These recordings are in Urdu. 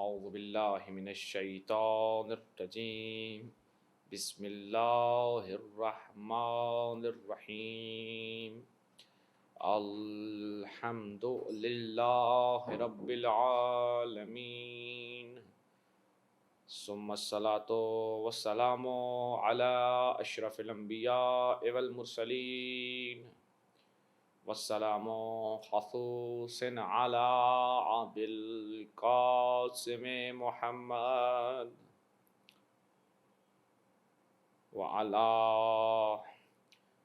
اعوذ باللہ من الشیطان الرجیم بسم اللہ الرحمن الرحیم الحمد للہ رب العالمین ثم الصلاة والسلام علی اشرف الانبیاء والمرسلین والسلام خصوص على عبد القاسم محمد وعلى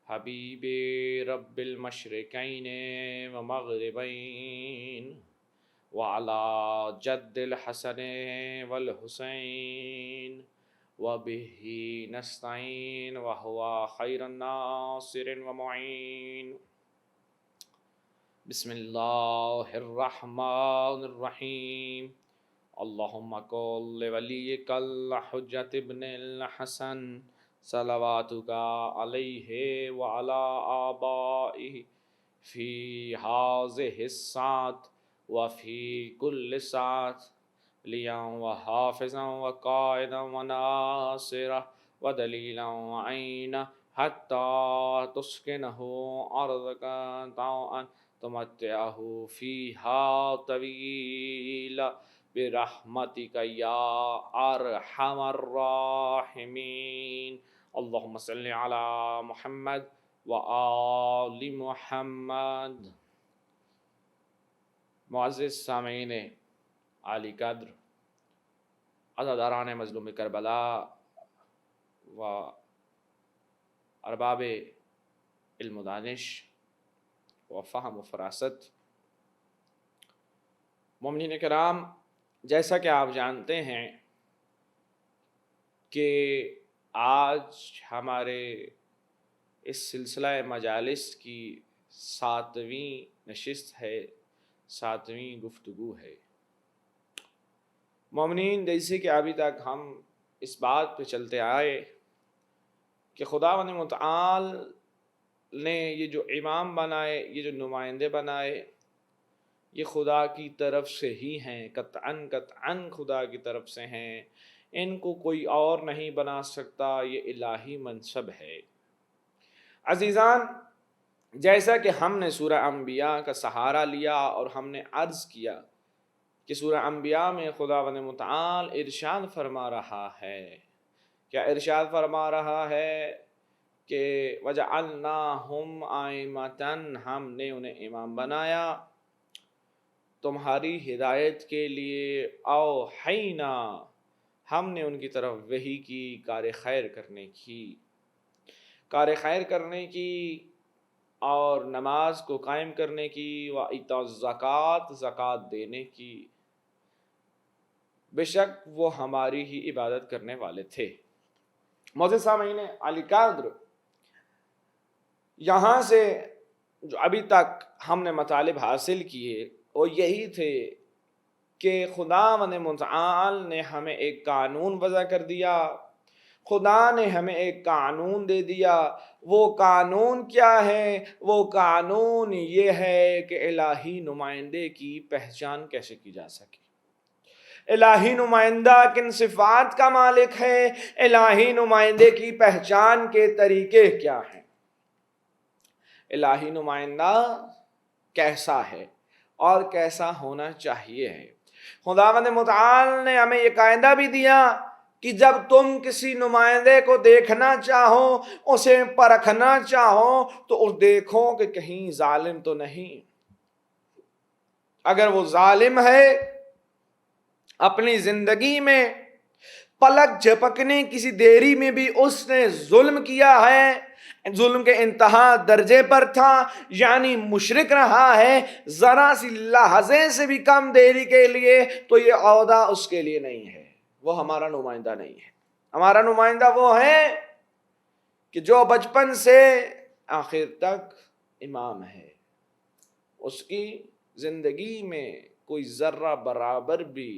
حبیب رب المشرقین ومغربین وعلى جد الحسن والحسین وبه نستعین وهو خیر الناصر ومعین. بسم اللہ الرحمن الرحیم. اللہم قل ولیک الحجۃ ابن الحسن صلواتک علیہ وعلی آبائہ فی ہذہ الساعۃ وفی کل ساعۃ ولیٰ وحافظا وقائدا وناصرا ودلیلا وعینا حتی تسکنہ ارضک طوعا تمتعہ فیہا طویلا برحمتک یا ارحم الراحمین. اللہم صلی علی محمد وآل محمد. معزز سامعین عالی قدر، عزاداران مظلوم کربلا و ارباب علم و دانش و فہم و فراست، مومنین کرام، جیسا کہ آپ جانتے ہیں کہ آج ہمارے اس سلسلہ مجالس کی 7ویں نشست ہے، 7ویں گفتگو ہے. مومنین، جیسے کہ ابھی تک ہم اس بات پہ چلتے آئے کہ خداوند متعال نے یہ جو امام بنائے، یہ جو نمائندے بنائے، یہ خدا کی طرف سے ہی ہیں، قطعاً خدا کی طرف سے ہیں. ان کو کوئی اور نہیں بنا سکتا، یہ الہی منصب ہے. عزیزان، جیسا کہ ہم نے سورہ انبیاء کا سہارا لیا اور ہم نے عرض کیا کہ سورہ انبیاء میں خداوند متعال ارشاد فرما رہا ہے. کیا ارشاد فرما رہا ہے؟ کہ وَجَعَلْنَاهُمْ أَئِمَّةً، ہم نے انہیں امام بنایا تمہاری ہدایت کے لیے. اوحینا، ہم نے ان کی طرف وحی کی، کار خیر کرنے کی اور نماز کو قائم کرنے کی، وَإِيتَاءِ الزَّکَاۃ، زکوٰۃ دینے کی. بے شک وہ ہماری ہی عبادت کرنے والے تھے. معزز سامعین علی قدر، یہاں سے جو ابھی تک ہم نے مطالب حاصل کیے وہ یہی تھے کہ خداوند متعال نے ہمیں ایک قانون وضع کر دیا، خدا نے ہمیں ایک قانون دے دیا. وہ قانون کیا ہے؟ وہ قانون یہ ہے کہ الہی نمائندے کی پہچان کیسے کی جا سکے، الہی نمائندہ کن صفات کا مالک ہے، الہی نمائندے کی پہچان کے طریقے کیا ہیں، الہی نمائندہ کیسا ہے اور کیسا ہونا چاہیے ہے. خداوند متعال نے ہمیں یہ قاعدہ بھی دیا کہ جب تم کسی نمائندے کو دیکھنا چاہو، اسے پرکھنا چاہو، تو اس دیکھو کہ کہیں ظالم تو نہیں. اگر وہ ظالم ہے، اپنی زندگی میں پلک جھپکنے کسی دیری میں بھی اس نے ظلم کیا ہے، ظلم کے انتہا درجے پر تھا، یعنی مشرک رہا ہے، ذرا سی لحظے سے بھی کم دیری کے لیے، تو یہ عہدہ اس کے لیے نہیں ہے، وہ ہمارا نمائندہ نہیں ہے. ہمارا نمائندہ وہ ہے کہ جو بچپن سے آخر تک امام ہے، اس کی زندگی میں کوئی ذرہ برابر بھی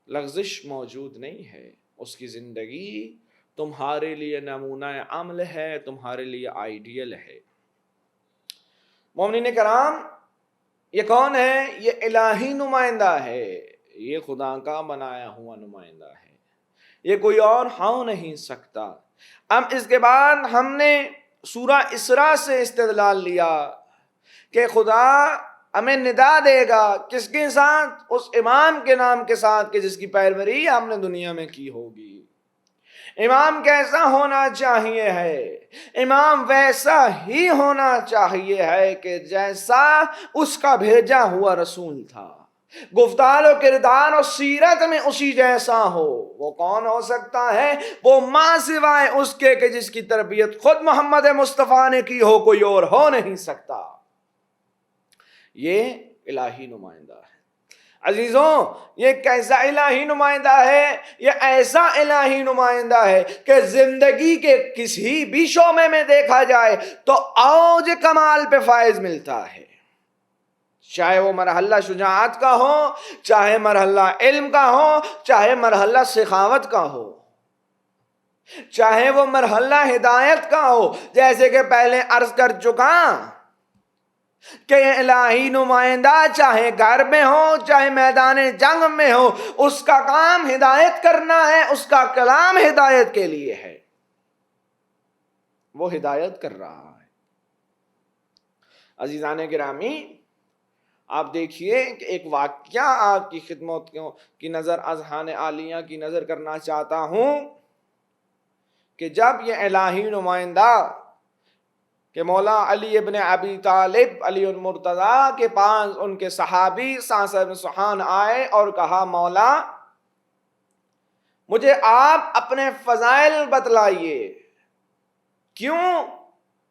لغزش موجود نہیں ہے. اس کی زندگی تمہارے لیے نمونہ عمل ہے، تمہارے لیے آئیڈیل ہے. مومنین کرام، یہ کون ہے؟ یہ الہی نمائندہ ہے، یہ خدا کا بنایا ہوا نمائندہ ہے، یہ کوئی اور ہو نہیں سکتا۔ اب اس کے بعد ہم نے سورہ اسراء سے استدلال لیا کہ خدا ہمیں ندا دے گا کس کے ساتھ؟ اس امام کے نام کے ساتھ کہ جس کی پیروری ہم نے دنیا میں کی ہوگی۔ امام کیسا ہونا چاہیے ہے؟ امام ویسا ہی ہونا چاہیے ہے کہ جیسا اس کا بھیجا ہوا رسول تھا، گفتار و کردار و سیرت میں اسی جیسا ہو۔ وہ کون ہو سکتا ہے؟ وہ ماں سوائے اس کے کہ جس کی تربیت خود محمد مصطفیٰ نے کی ہو، کوئی اور ہو نہیں سکتا۔ یہ الہی نمائندہ ہے۔ عزیزوں، یہ کیسا الہی نمائندہ ہے؟ یہ ایسا الہی نمائندہ ہے کہ زندگی کے کسی بھی شعبے میں دیکھا جائے تو اوج کمال پہ فائز ملتا ہے، چاہے وہ مرحلہ شجاعت کا ہو، چاہے مرحلہ علم کا ہو، چاہے مرحلہ سخاوت کا ہو، چاہے وہ مرحلہ ہدایت کا ہو۔ جیسے کہ پہلے عرض کر چکا کہ یہ الہی نمائندہ چاہے گھر میں ہو چاہے میدان جنگ میں ہو، اس کا کام ہدایت کرنا ہے، اس کا کلام ہدایت کے لیے ہے، وہ ہدایت کر رہا ہے۔ عزیزان گرامی، آپ دیکھیے کہ ایک واقعہ آپ کی خدمت کی نظر اذہان عالیہ کی نظر کرنا چاہتا ہوں کہ جب یہ الہی نمائندہ کہ مولا علی ابن ابی طالب علی المرتضیٰ کے پاس ان کے صحابی صاصہ بن سبحان آئے اور کہا، مولا مجھے آپ اپنے فضائل بتلائیے۔ کیوں؟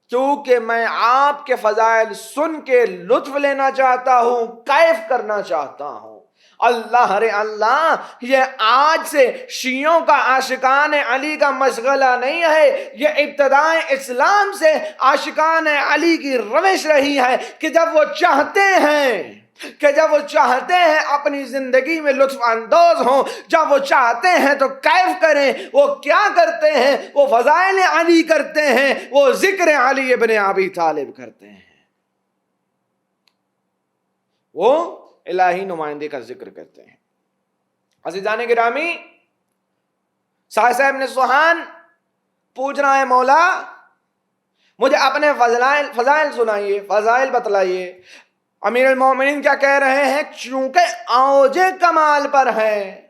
کیونکہ میں آپ کے فضائل سن کے لطف لینا چاہتا ہوں، کیف کرنا چاہتا ہوں۔ اللہ رے اللہ، یہ آج سے شیعوں کا عاشقان علی کا مشغلہ نہیں ہے، یہ ابتدائے اسلام سے عاشقان علی کی روش رہی ہے کہ جب وہ چاہتے ہیں اپنی زندگی میں لطف اندوز ہوں، جب وہ چاہتے ہیں تو کیف کریں۔ وہ کیا کرتے ہیں؟ وہ فضائل علی کرتے ہیں، وہ ذکر علی ابن ابی طالب کرتے ہیں، وہ الہی نمائندے کا ذکر کرتے ہیں۔ عزیزان گرامی، صاصہ ابن سبحان پوچھ رہا ہے، مولا مجھے اپنے فضائل سنائیے، فضائل بتلائیے۔ امیر المومنین کیا کہہ رہے ہیں؟ چونکہ اوج کمال پر ہے،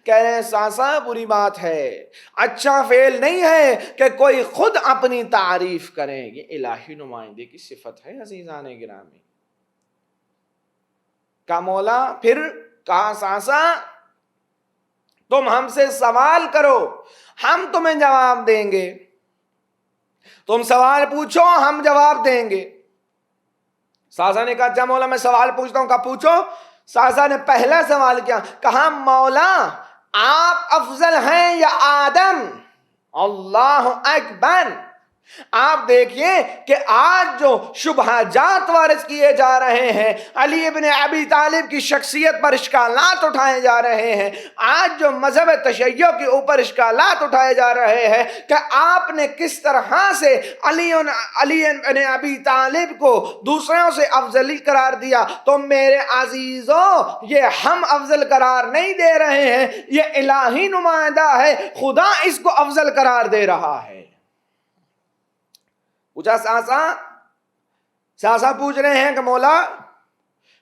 کہہ رہے ہیں صاصہ بری بات ہے، اچھا فعل نہیں ہے کہ کوئی خود اپنی تعریف کرے۔ یہ الہی نمائندے کی صفت ہے۔ عزیزان گرامی، کہا مولا، پھر کہا صاصہ تم ہم سے سوال کرو، ہم تمہیں جواب دیں گے۔ تم سوال پوچھو، ہم جواب دیں گے۔ صاصہ نے کہا اچھا مولا میں سوال پوچھتا ہوں۔ کہا پوچھو۔ صاصہ نے پہلا سوال کیا؟ کہا مولا آپ افضل ہیں یا آدم؟ اللہ اکبر۔ آپ دیکھیے کہ آج جو شبہات وارد کیے جا رہے ہیں، علی ابن ابی طالب کی شخصیت پر اشکالات اٹھائے جا رہے ہیں، آج جو مذہب تشیع کے اوپر اشکالات اٹھائے جا رہے ہیں کہ آپ نے کس طرح سے علی ابن ابی طالب کو دوسروں سے افضلی قرار دیا، تو میرے عزیزوں یہ ہم افضل قرار نہیں دے رہے ہیں، یہ الہی نمائندہ ہے، خدا اس کو افضل قرار دے رہا ہے۔ پوچھا صاصہ پوچھ رہے ہیں کہ مولا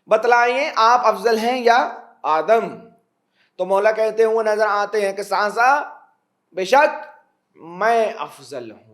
بتلائیے آپ افضل ہیں یا آدم؟ تو مولا کہتے ہوئے نظر آتے ہیں کہ صاصہ بے شک میں افضل ہوں۔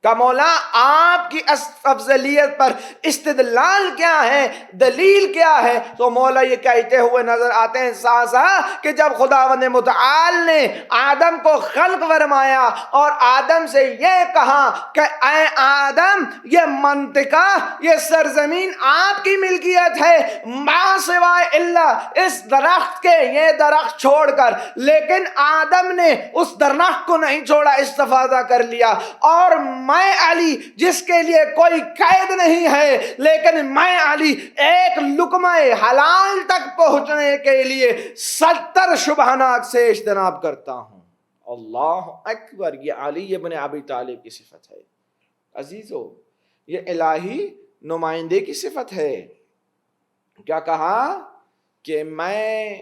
کہ مولا آپ کی افضلیت پر استدلال کیا ہے، دلیل کیا ہے؟ تو مولا یہ کہتے ہوئے نظر آتے ہیں صاصہ کہ جب خداوند متعال نے آدم کو خلق فرمایا اور آدم سے یہ کہا کہ اے آدم یہ منطقہ، یہ سرزمین آپ کی ملکیت ہے ما سوائے اللہ اس درخت کے، یہ درخت چھوڑ کر، لیکن آدم نے اس درخت کو نہیں چھوڑا، استفادہ کر لیا، اور میں علی جس کے لیے کوئی قید نہیں ہے، لیکن میں علی ایک لقمہ حلال تک پہنچنے کے لیے 70 شبہات سے اجتناب کرتا ہوں۔ اللہ اکبر، یہ علی ابن ابی طالب کی صفت ہے۔ عزیزو، یہ الہی نمائندے کی صفت ہے۔ کیا کہا کہ میں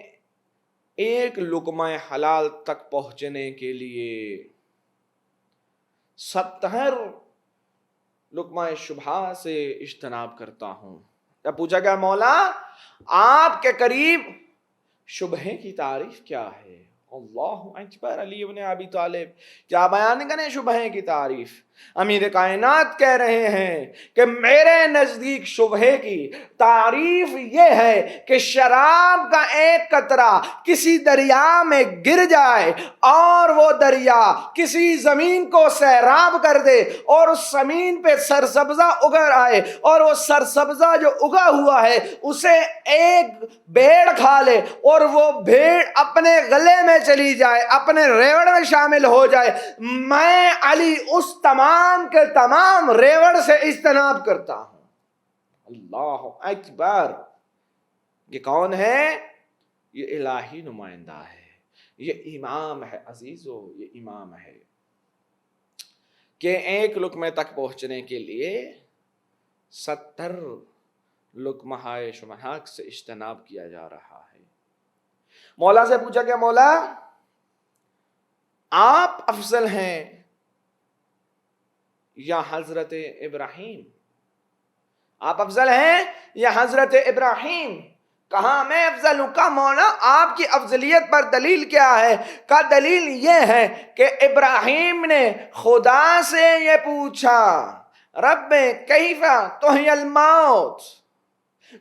ایک لقمہ حلال تک پہنچنے کے لیے 70 لقمہ شبہہ سے اجتناب کرتا ہوں. جب پوچھا گیا مولا آپ کے قریب شبہے کی تعریف کیا ہے؟ اللہ اکبر. علی ابن ابی طالب کیا بیان کریں شبہے کی تعریف. امیر کائنات کہہ رہے ہیں کہ میرے نزدیک شبہے کی تعریف یہ ہے کہ شراب کا ایک قطرہ کسی دریا میں گر جائے اور وہ دریا کسی زمین کو سیراب کر دے اور اس زمین پہ سرسبزہ اگر آئے اور وہ سرسبزہ جو اگا ہوا ہے اسے ایک بھیڑ کھا لے اور وہ بھیڑ اپنے گلے میں چلی جائے, اپنے ریوڑ میں شامل ہو جائے, میں علی اس تمام کے تمام ریوڑ سے اجتناب کرتا ہوں. اللہ اکبر. یہ کون ہے؟ یہ الہی نمائندہ ہے, یہ امام ہے عزیزو, یہ امام ہے کہ ایک لقمے تک پہنچنے کے لیے 70 لقمہ شبہہ سے اجتناب کیا جا رہا ہے. مولا سے پوچھا کہ مولا آپ افضل ہیں یا حضرت ابراہیم؟ آپ افضل ہیں یا حضرت ابراہیم؟ کہا میں افضل ہوں. کہا مولا آپ کی افضلیت پر دلیل کیا ہے؟ کہا دلیل یہ ہے کہ ابراہیم نے خدا سے یہ پوچھا رب کیف تحیی الموت,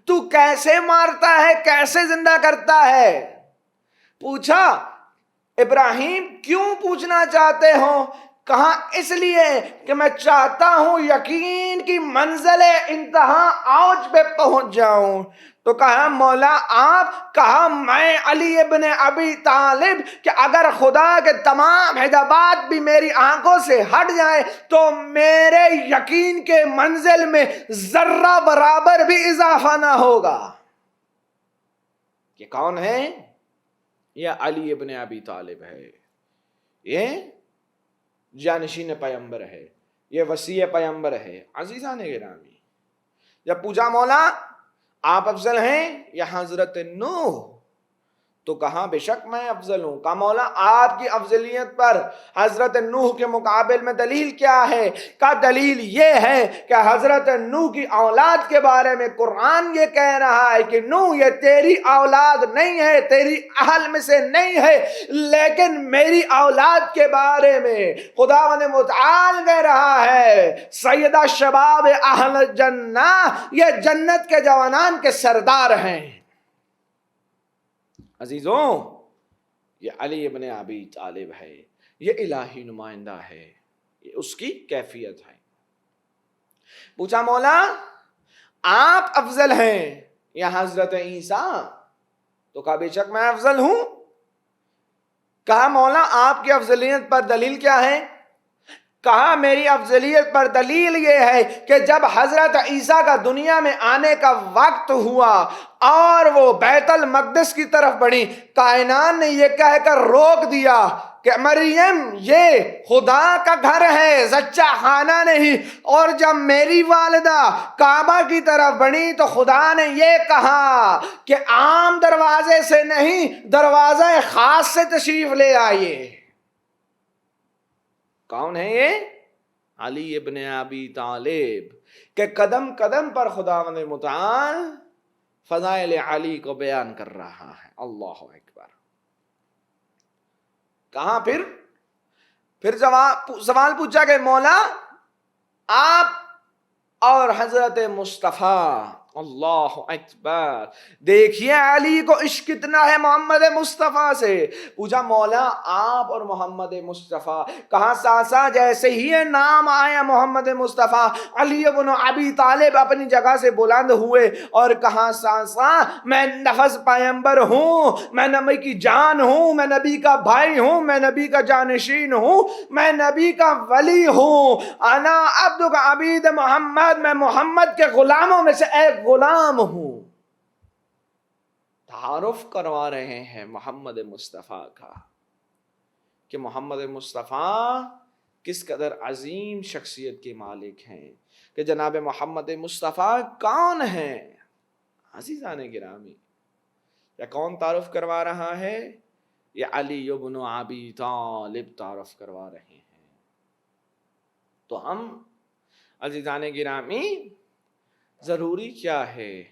تو کیسے مارتا ہے, کیسے زندہ کرتا ہے. پوچھا ابراہیم کیوں پوچھنا چاہتے ہو؟ کہا اس لیے کہ میں چاہتا ہوں یقین کی منزل انتہا اوج پہ پہنچ جاؤں. تو کہا مولا آپ؟ کہا میں علی ابن ابی طالب کہ اگر خدا کے تمام حجابات بھی میری آنکھوں سے ہٹ جائیں تو میرے یقین کے منزل میں ذرہ برابر بھی اضافہ نہ ہوگا. یہ کون ہے؟ یہ علی ابن ابی طالب ہے, یہ جانشین پیغمبر ہے, یہ وصی پیغمبر ہے. عزیزان گرامی, جب پوچھا مولا آپ افضل ہیں یا حضرت نوح, تو کہا بے شک میں افضل ہوں. کہا مولا آپ کی افضلیت پر حضرت نوح کے مقابل میں دلیل کیا ہے؟ کہا دلیل یہ ہے کہ حضرت نوح کی اولاد کے بارے میں قرآن یہ کہہ رہا ہے کہ نوح یہ تیری اولاد نہیں ہے, تیری اہل میں سے نہیں ہے, لیکن میری اولاد کے بارے میں خداوند متعال کہہ رہا ہے سیدہ شباب اہل جنہ, یہ جنت کے جوانان کے سردار ہیں. عزیزوں یہ علی ابن ابی طالب ہے, یہ الہی نمائندہ ہے, یہ اس کی کیفیت ہے. پوچھا مولا آپ افضل ہیں یا حضرت عیسیٰ؟ تو کہا بے شک میں افضل ہوں. کہا مولا آپ کی افضلیت پر دلیل کیا ہے؟ کہا میری افضلیت پر دلیل یہ ہے کہ جب حضرت عیسیٰ کا دنیا میں آنے کا وقت ہوا اور وہ بیت المقدس کی طرف بڑھی, کائنات نے یہ کہہ کر روک دیا کہ مریم یہ خدا کا گھر ہے, زچہ خانہ نہیں. اور جب میری والدہ کعبہ کی طرف بڑھی تو خدا نے یہ کہا کہ عام دروازے سے نہیں, دروازہ خاص سے تشریف لے آئیے. کون ہے یہ؟ علی ابن ابی طالب کہ قدم قدم پر خداوند متعال فضائل علی کو بیان کر رہا ہے. اللہ اکبر. کہاں پھر سوال پوچھا کہ مولا آپ اور حضرت مصطفیٰ. اللہ اکبر. دیکھیے علی کو عشق کتنا ہے محمد مصطفیٰ سے. پوچھا مولا آپ اور محمد مصطفیٰ. کہا ساسا جیسے ہی نام آیا محمد مصطفیٰ, علی ابن ابی طالب اپنی جگہ سے بلند ہوئے اور کہا ساسا میں نفس پیغمبر ہوں, میں نبی کی جان ہوں, میں نبی کا بھائی ہوں, میں نبی کا جانشین ہوں, میں نبی کا ولی ہوں. انا عبد کا عبید محمد, میں محمد کے غلاموں میں سے ایک غلام ہوں. تعارف کروا رہے ہیں محمد مصطفیٰ کا کہ محمد مصطفیٰ کس قدر عظیم شخصیت کے مالک ہیں, کہ جناب محمد مصطفیٰ کون ہیں. عزیزان گرامی, یا کون تعارف کروا رہا ہے؟ یہ علی ابن ابی طالب تعارف کروا رہے ہیں۔ تو ہم عزیزان گرامی ضروری کیا ہے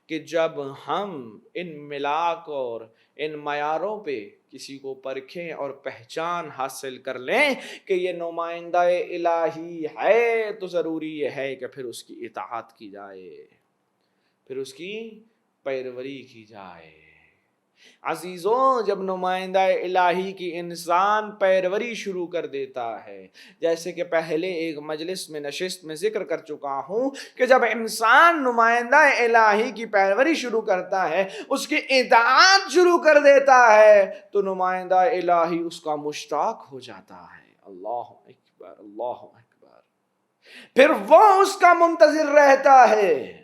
کہ جب ہم ان ملاک اور ان معیاروں پہ کسی کو پرکھیں اور پہچان حاصل کر لیں کہ یہ نمائندہ الہی ہے، تو ضروری یہ ہے کہ پھر اس کی اطاعت کی جائے، پھر اس کی پیروی کی جائے۔ عزیزوں، جب نمائندہ الہی کی انسان پیروی شروع کر دیتا ہے، جیسے کہ پہلے ایک مجلس میں نشست میں ذکر کر چکا ہوں کہ جب انسان نمائندہ الہی کی پیروی شروع کرتا ہے، اس کی اطاعت شروع کر دیتا ہے، تو نمائندہ الہی اس کا مشتاق ہو جاتا ہے۔ اللہ اکبر، اللہ اکبر۔ پھر وہ اس کا منتظر رہتا ہے۔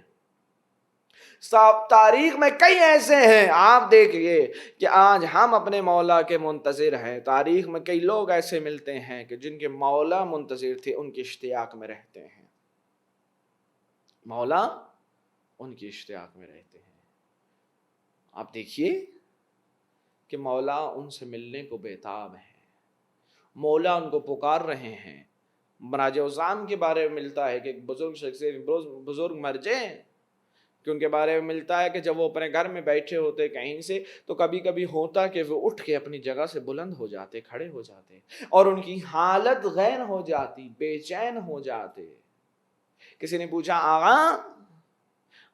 تاریخ میں کئی ایسے ہیں، آپ دیکھئے کہ آج ہم اپنے مولا کے منتظر ہیں، تاریخ میں کئی لوگ ایسے ملتے ہیں کہ جن کے مولا منتظر تھے، ان کی اشتیاق میں رہتے ہیں، مولا ان کی اشتیاق میں رہتے ہیں۔ آپ دیکھیے کہ مولا ان سے ملنے کو بیتاب ہیں، مولا ان کو پکار رہے ہیں۔ مراج عظام کے بارے میں ملتا ہے کہ ایک بزرگ مر جائیں کہ ان کے بارے میں ملتا ہے کہ جب وہ اپنے گھر میں بیٹھے ہوتے کہیں سے، تو کبھی کبھی ہوتا کہ وہ اٹھ کے اپنی جگہ سے بلند ہو جاتے، کھڑے ہو جاتے، اور ان کی حالت غیر ہو جاتی، بے چین ہو جاتے۔ کسی نے پوچھا، آغا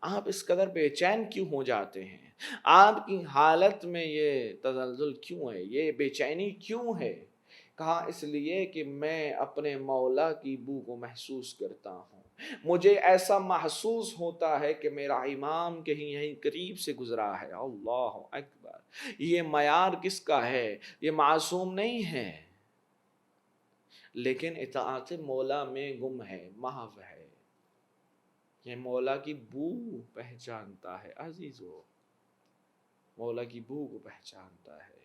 آپ اس قدر بے چین کیوں ہو جاتے ہیں؟ آپ کی حالت میں یہ تزلزل کیوں ہے، یہ بے چینی کیوں ہے؟ کہا، اس لیے کہ میں اپنے مولا کی بو کو محسوس کرتا ہوں، مجھے ایسا محسوس ہوتا ہے کہ میرا امام کہیں یہیں قریب سے گزرا ہے۔ اللہ اکبر۔ یہ معیار کس کا ہے؟ یہ معصوم نہیں ہے، لیکن اطاعت مولا میں گم ہے، محو ہے۔ یہ مولا کی بو پہچانتا ہے عزیزو، مولا کی بو کو پہچانتا ہے،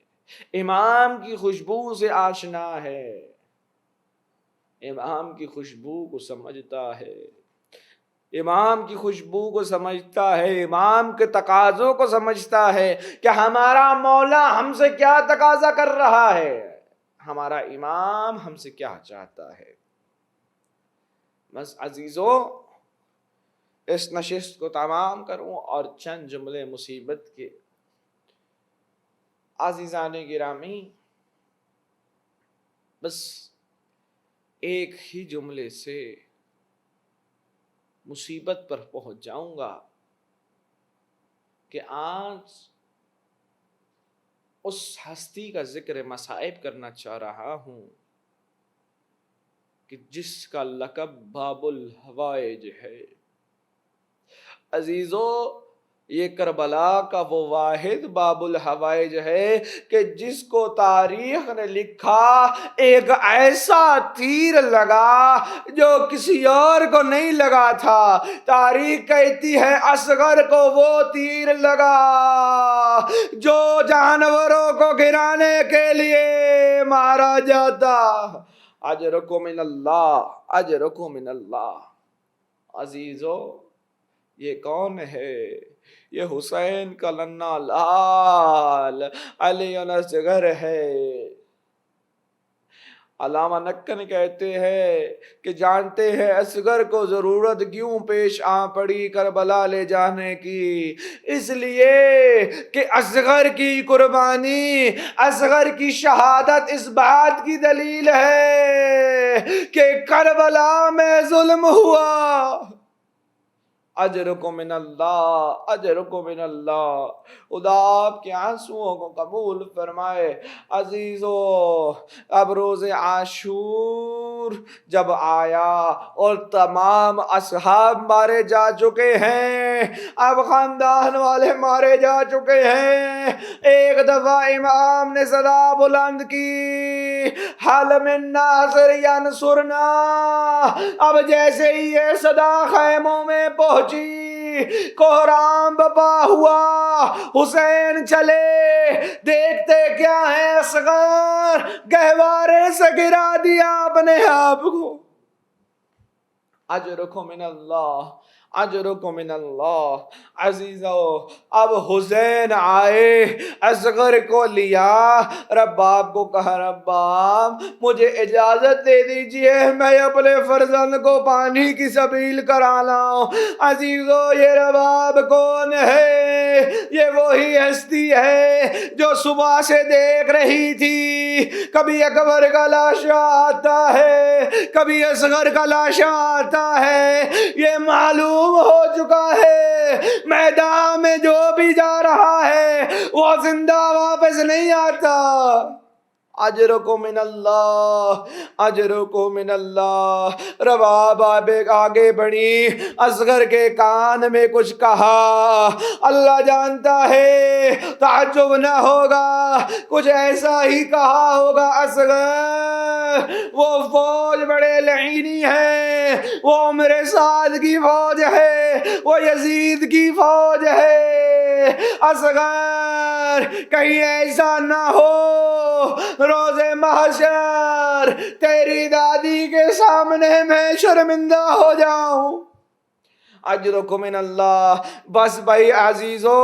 امام کی خوشبو سے آشنا ہے، امام کی خوشبو کو سمجھتا ہے، امام کی خوشبو کو سمجھتا ہے، امام کے تقاضوں کو سمجھتا ہے کہ ہمارا مولا ہم سے کیا تقاضا کر رہا ہے، ہمارا امام ہم سے کیا چاہتا ہے۔ بس عزیزو، اس نشست کو تمام کروں اور چند جملے مصیبت کے۔ عزیزان گرامی، بس ایک ہی جملے سے مصیبت پر پہنچ جاؤں گا کہ آج اس ہستی کا ذکر مصائب کرنا چاہ رہا ہوں کہ جس کا لقب باب الحوائج ہے۔ عزیزو، یہ کربلا کا وہ واحد باب الحوائج ہے کہ جس کو تاریخ نے لکھا، ایک ایسا تیر لگا جو کسی اور کو نہیں لگا تھا۔ تاریخ کہتی ہے اصغر کو وہ تیر لگا جو جانوروں کو گرانے کے لیے مارا جاتا۔ اجرکم من اللہ، اجرکم من اللہ۔ عزیزو، یہ کون ہے؟ یہ حسین کا ننھا لال علی اصغر ہے۔ علامہ نکن کہتے ہیں کہ جانتے ہیں اصغر کو ضرورت کیوں پیش آ پڑی کربلا لے جانے کی؟ اس لیے کہ اصغر کی قربانی، اصغر کی شہادت اس بات کی دلیل ہے کہ کربلا میں ظلم ہوا۔ اجرکم من اللہ، اجرکم من اللہ۔ خدا آپ کے آنسوؤں کو قبول فرمائے۔ عزیزو، اب روز عاشور جب آیا اور تمام اصحاب مارے جا چکے ہیں، اب خاندان والے مارے جا چکے ہیں، ایک دفعہ امام نے صدا بلند کی، حل من ناصر ینصرنا۔ اب جیسے ہی یہ صدا خیموں میں پہنچی، کوہرام بپا ہوا، حسین چلے، دیکھتے کیا ہے، اصغر گہوارے سے گرا دیا اپنے آپ کو۔ اجرکم من اللہ۔ اجرکم من اللہ۔ عزیزو اب حسین آئے، اصغر کو لیا، رباب کو کہا رباب مجھے اجازت دے دیجئے میں اپنے فرزند کو پانی کی سبیل کرا لاؤں۔ عزیزو یہ رباب کون ہے؟ یہ وہی ہستی ہے جو صبح سے دیکھ رہی تھی، کبھی اکبر کا لاشا آتا ہے، کبھی اصغر کا لاشا آتا ہے، یہ معلوم ہو چکا ہے میدان میں جو بھی جا رہا ہے وہ زندہ واپس نہیں آتا۔ اجرکم من اللہ، اجرکم من اللہ۔ رباب آگے بڑھی، اصغر کے کان میں کچھ کہا، اللہ جانتا ہے تعجب نہ ہوگا، کچھ ایسا ہی کہا ہوگا، اصغر وہ فوج بڑے لعینی ہے، وہ عمر سعد کی فوج ہے، وہ یزید کی فوج ہے، اصغر کہیں ایسا نہ ہو روز محشر تیری دادی کے سامنے میں شرمندہ ہو جاؤں۔ اجرکم من اللہ۔ بس بھائی عزیزو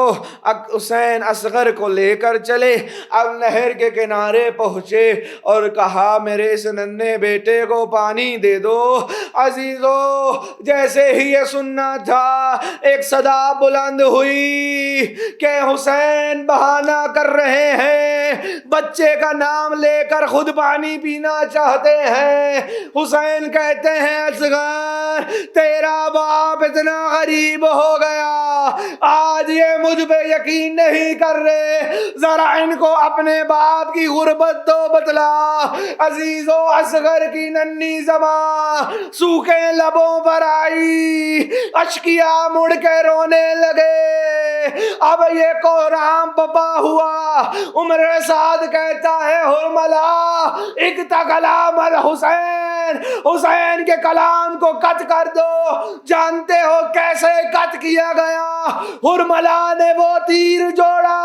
حسین اصغر کو لے کر چلے، اب نہر کے کنارے پہنچے اور کہا میرے اس ننھے بیٹے کو پانی دے دو۔ عزیزو جیسے ہی یہ سننا تھا ایک صدا بلند ہوئی کہ حسین بہانہ کر رہے ہیں، بچے کا نام لے کر خود پانی پینا چاہتے ہیں۔ حسین کہتے ہیں اصغر تیرا باپ اتنا غریب ہو گیا، آج یہ مجھ پہ یقین نہیں کر رہے، ذرا ان کو اپنے باپ کی غربت تو بتلا۔ عزیزو اصغر کی ننھی زبان سوکھے لبوں پر آئی، اشکیا مڑ کے رونے لگے۔ اب یہ کوہرام پپا ہوا، عمر سعد کہتا ہے حرملا اکتا کلام الحسین، حسین کے کلام کو قط کر دو۔ جانتے ہو کیسے قط کیا گیا؟ حرملا نے وہ تیر جوڑا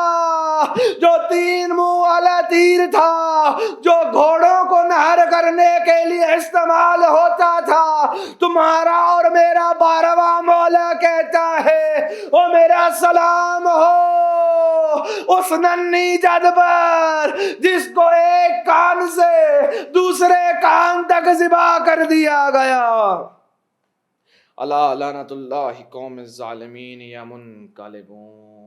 جو 3 منہ والا تیر تھا، جو گھوڑوں کو نہر کرنے کے لیے استعمال ہوتا تھا۔ تمہارا اور میرا 12واں مولا کہتا ہے وہ میرا سلام ہو اس ننھی جد پر جس کو ایک کان سے دوسرے کان تک ذبح کر دیا گیا۔ اللہ لعنت اللہ قوم الظالمین یا منقلبون۔